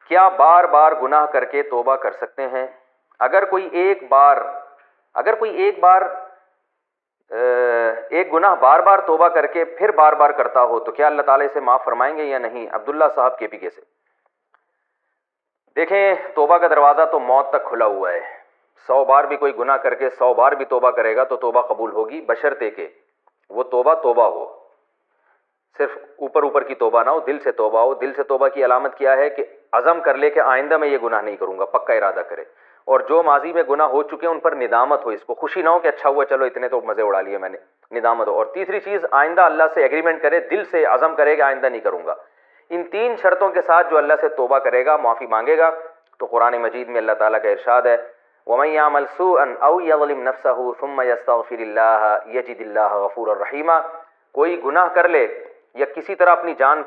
کیا بار بار گناہ کر کے توبہ کر سکتے ہیں؟ اگر کوئی ایک بار ایک گناہ بار بار توبہ کر کے پھر بار بار کرتا ہو تو کیا اللہ تعالیٰ اسے معاف فرمائیں گے یا نہیں؟ عبداللہ صاحب کے پی کے سے۔ دیکھیں، توبہ کا دروازہ تو موت تک کھلا ہوا ہے۔ 100 بار بھی کوئی گناہ کر کے 100 بار بھی توبہ کرے گا تو توبہ قبول ہوگی، بشرطے کہ وہ توبہ ہو، صرف اوپر کی توبہ نہ ہو، دل سے توبہ ہو۔ دل سے توبہ کی علامت کیا ہے کہ عزم کر لے کہ آئندہ میں یہ گناہ نہیں کروں گا، پکا ارادہ کرے، اور جو ماضی میں گناہ ہو چکے ہیں ان پر ندامت ہو، اس کو خوشی نہ ہو کہ اچھا ہوا چلو اتنے تو مزے اڑا لیے میں نے، ندامت ہو۔ اور تیسری چیز، آئندہ اللہ سے ایگریمنٹ کرے، دل سے عزم کرے کہ آئندہ نہیں کروں گا۔ ان 3 شرطوں کے ساتھ جو اللہ سے توبہ کرے گا، معافی مانگے گا، تو قرآن مجید میں اللہ تعالیٰ کا ارشاد ہے وَمَن يَعْمَلْ سُوءًا أَوْ يَظْلِمْ نَفْسَهُ ثُمَّ يَسْتَغْفِرِ اللَّهَ يَجِدِ اللَّهَ غَفُورًا رَحِيمًا۔ کوئی گناہ کر لے یا کسی طرح اپنی جان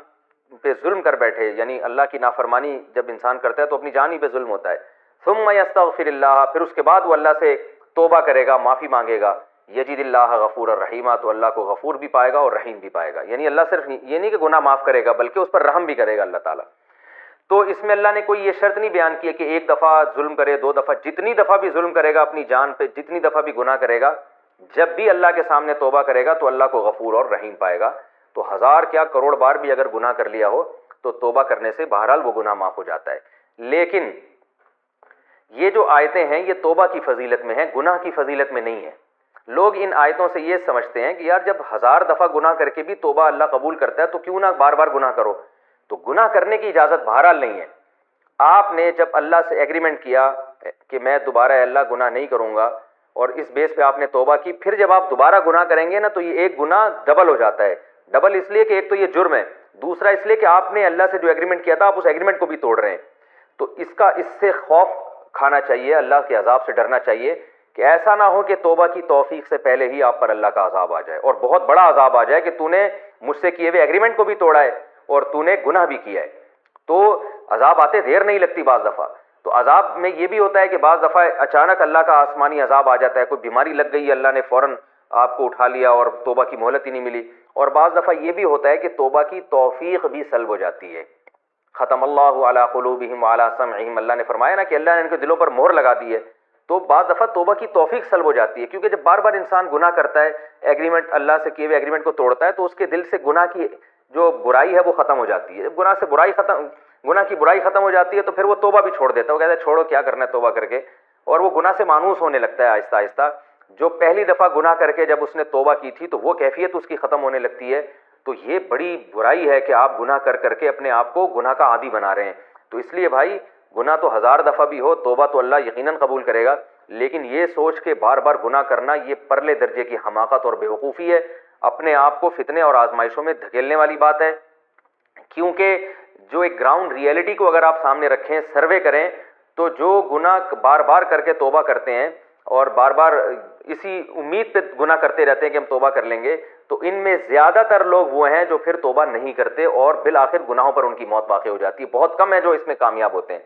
پہ ظلم کر بیٹھے، یعنی اللہ کی نافرمانی جب انسان کرتا ہے تو اپنی جان ہی پہ ظلم ہوتا ہے، ثُمَّ يَسْتَغْفِرِ اللَّهَ، پھر اس کے بعد وہ اللہ سے توبہ کرے گا، معافی مانگے گا، یجد اللہ غفورا رحیما، تو اللہ کو غفور بھی پائے گا اور رحیم بھی پائے گا۔ یعنی اللہ صرف یہ نہیں کہ گناہ معاف کرے گا بلکہ اس پر رحم بھی کرے گا اللہ تعالیٰ۔ تو اس میں اللہ نے کوئی یہ شرط نہیں بیان کی ہے کہ 1 دفعہ ظلم کرے، 2 دفعہ، جتنی دفعہ بھی ظلم کرے گا اپنی جان پہ، جتنی دفعہ بھی گناہ کرے گا، جب بھی اللہ کے سامنے توبہ کرے گا تو اللہ کو غفور اور رحیم پائے گا۔ تو 1000 کیا کروڑ بار بھی اگر گناہ کر لیا ہو تو توبہ کرنے سے بہرحال وہ گناہ معاف ہو جاتا ہے۔ لیکن یہ جو آیتیں ہیں یہ توبہ کی فضیلت میں ہیں، گناہ کی فضیلت میں نہیں ہے۔ لوگ ان آیتوں سے یہ سمجھتے ہیں کہ یار جب 1000 دفعہ گناہ کر کے بھی توبہ اللہ قبول کرتا ہے تو کیوں نہ بار بار گناہ کرو۔ تو گناہ کرنے کی اجازت بہرحال نہیں ہے۔ آپ نے جب اللہ سے ایگریمنٹ کیا کہ میں دوبارہ اللہ گناہ نہیں کروں گا، اور اس بیس پہ آپ نے توبہ کی، پھر جب آپ دوبارہ گناہ کریں گے نا تو یہ ایک گناہ ڈبل ہو جاتا ہے۔ ڈبل اس لیے کہ ایک تو یہ جرم ہے، دوسرا اس لیے کہ آپ نے اللہ سے جو ایگریمنٹ کیا تھا آپ اس ایگریمنٹ کو بھی توڑ رہے ہیں۔ تو اس سے خوف کھانا چاہیے، اللہ کے عذاب سے ڈرنا چاہیے کہ ایسا نہ ہو کہ توبہ کی توفیق سے پہلے ہی آپ پر اللہ کا عذاب آ جائے، اور بہت بڑا عذاب آ جائے کہ تو نے مجھ سے کیے ہوئے ایگریمنٹ کو بھی توڑا ہے اور تو نے گناہ بھی کیا ہے۔ تو عذاب آتے دیر نہیں لگتی بعض دفعہ۔ تو عذاب میں یہ بھی ہوتا ہے کہ بعض دفعہ اچانک اللہ کا آسمانی عذاب آ جاتا ہے، کوئی بیماری لگ گئی، اللہ نے فوراً آپ کو اٹھا لیا اور توبہ کی مہلت ہی نہیں ملی۔ اور بعض دفعہ یہ بھی ہوتا ہے کہ توبہ کی توفیق بھی سلب ہو جاتی ہے۔ ختم اللہ علی قلوبہم وعلی سمعہم، اللہ نے فرمایا نا کہ اللہ نے ان کے دلوں پر مہر لگا دی ہے۔ تو بعض دفعہ توبہ کی توفیق سلب ہو جاتی ہے، کیونکہ جب بار بار انسان گناہ کرتا ہے، ایگریمنٹ اللہ سے کیے ہوئے ایگریمنٹ کو توڑتا ہے، تو اس کے دل سے گناہ کی جو برائی ہے وہ ختم ہو جاتی ہے۔ جب گناہ کی برائی ختم ہو جاتی ہے تو پھر وہ توبہ بھی چھوڑ دیتا ہے، وہ کہتا ہے چھوڑو کیا کرنا ہے توبہ کر کے، اور وہ گناہ سے مانوس ہونے لگتا ہے آہستہ آہستہ۔ جو پہلی دفعہ گناہ کر کے جب اس نے توبہ کی تھی تو وہ کیفیت اس کی ختم ہونے لگتی ہے۔ تو یہ بڑی برائی ہے کہ آپ گناہ کر کر کے اپنے آپ کو گناہ کا عادی بنا رہے ہیں۔ تو اس لیے بھائی گناہ تو 1000 دفعہ بھی ہو، توبہ تو اللہ یقیناً قبول کرے گا، لیکن یہ سوچ کے بار بار گناہ کرنا یہ پرلے درجے کی حماقت اور بیوقوفی ہے، اپنے آپ کو فتنے اور آزمائشوں میں دھکیلنے والی بات ہے۔ کیونکہ جو ایک گراؤنڈ ریئلٹی کو اگر آپ سامنے رکھیں، سروے کریں، تو جو گناہ بار بار کر کے توبہ کرتے ہیں اور بار بار اسی امید پہ گناہ کرتے رہتے ہیں کہ ہم توبہ کر لیں گے، تو ان میں زیادہ تر لوگ وہ ہیں جو پھر توبہ نہیں کرتے اور بالآخر گناہوں پر ان کی موت واقع ہو جاتی ہے۔ بہت کم ہے جو اس میں کامیاب ہوتے ہیں۔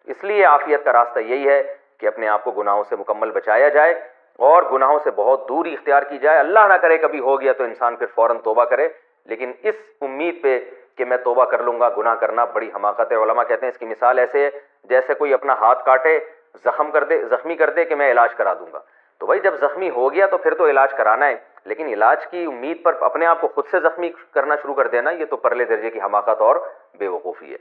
اس لیے عافیت کا راستہ یہی ہے کہ اپنے آپ کو گناہوں سے مکمل بچایا جائے اور گناہوں سے بہت دوری اختیار کی جائے۔ اللہ نہ کرے کبھی ہو گیا تو انسان پھر فوراً توبہ کرے، لیکن اس امید پہ کہ میں توبہ کر لوں گا، گناہ کرنا بڑی حماقت ہے۔ علماء کہتے ہیں اس کی مثال ایسے ہے جیسے کوئی اپنا ہاتھ کاٹے، زخمی کر دے کہ میں علاج کرا دوں گا۔ تو بھائی جب زخمی ہو گیا تو پھر تو علاج کرانا ہے، لیکن علاج کی امید پر اپنے آپ کو خود سے زخمی کرنا شروع کر دینا، یہ تو پرلے درجے کی حماقت اور بے وقوفی ہے۔